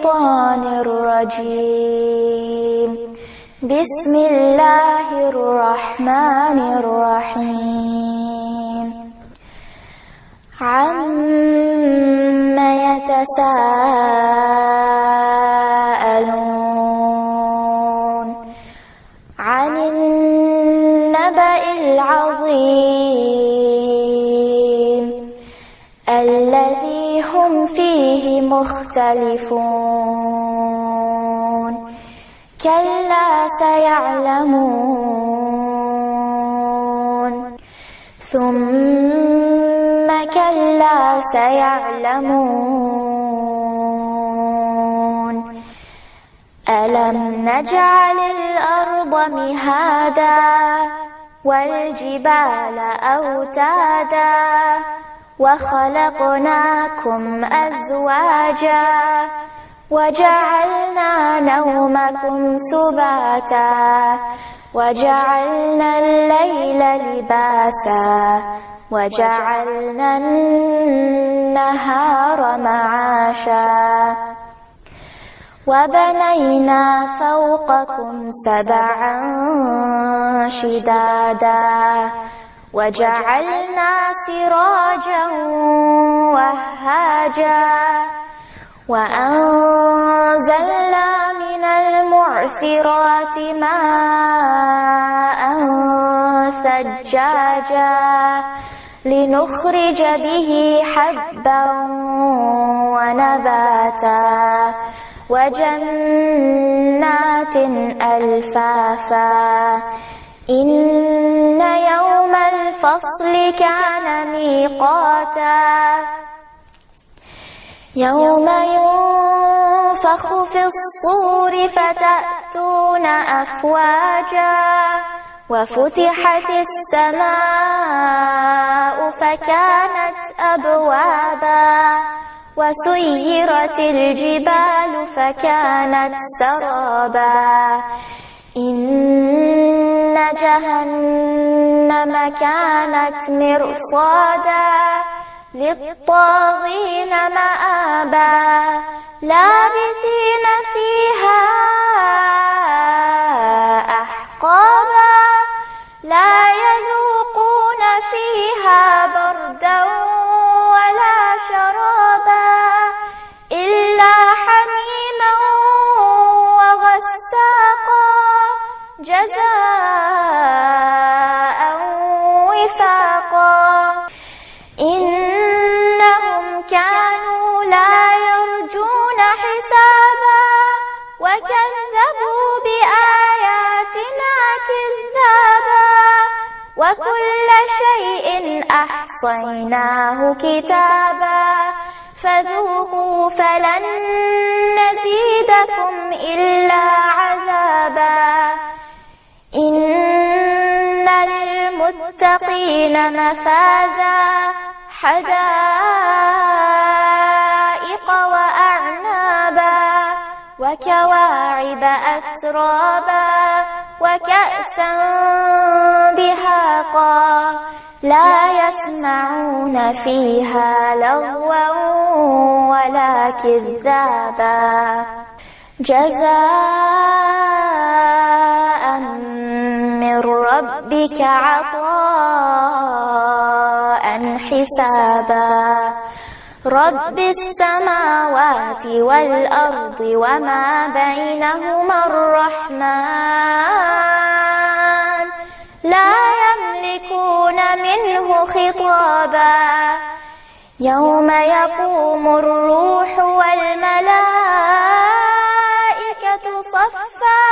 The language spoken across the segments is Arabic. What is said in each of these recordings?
الشيطان الرجيم. بسم الله الرحمن الرحيم. عَمَّ يتساءلون عن النبأ العظيم الذي هم فيه مختلفون كلا سيعلمون ثم كلا سيعلمون ألم نجعل الأرض مهادا والجبال أوتادا وخلقناكم أزواجا وجعلنا نومكم سباتا وجعلنا الليل لباسا وجعلنا النهار معاشا وبنينا فوقكم سبعا شدادا وجعلنا سراجا وهاجا وأنزلنا من المعصرات ماء ثجاجا لنخرج به حبا ونباتا وجنات ألفافا إن يوم الفصل كان ميقاتا يوم ينفخ في الصور فتأتون أفواجا وفتحت السماء فكانت أبوابا وسيرت الجبال فكانت سرابا إن جهنم كانت مرصادا للطاغين مآبا لابثين فيها أحقابا لا يذوقون فيها بردا ولا شرابا إلا حميما وغساقا جزاء وفاقا إنهم كانوا لا يرجون حسابا وكذبوا بآياتنا كذابا وكل شيء أحصيناه كتابا فذوقوا فلن نزيدكم إلا عذابا إن للمتقين مفازا حدائق وأعنابا وكواعب أترابا وكأسا دهاقا لا يسمعون فيها لغوا ولا كذابا جزاء من ربك عطاء حسابا رب السماوات والأرض وما بينهما الرحمن لا يملكون منه خطابا يوم يقوم الروح والملائكة صفا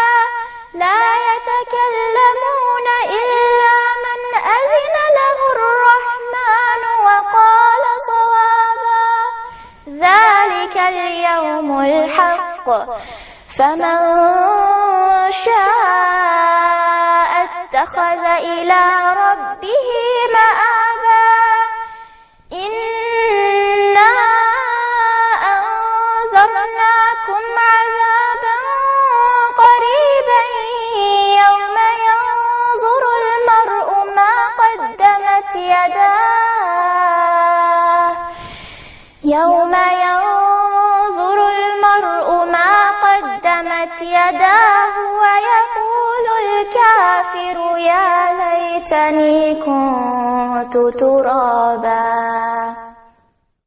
لا يتكلمون إلا من أذن له الرحمن وقال صوابا ذلك اليوم الحق فمن شاء اتخذ إلى ربه مآبا إنا أنذرناكم عذابا قريبا يوم ينظر المرء ما قدمت يداه يوم ينظر المرء تبت يداه ويقول الكافر يا ليتني كنت ترابا.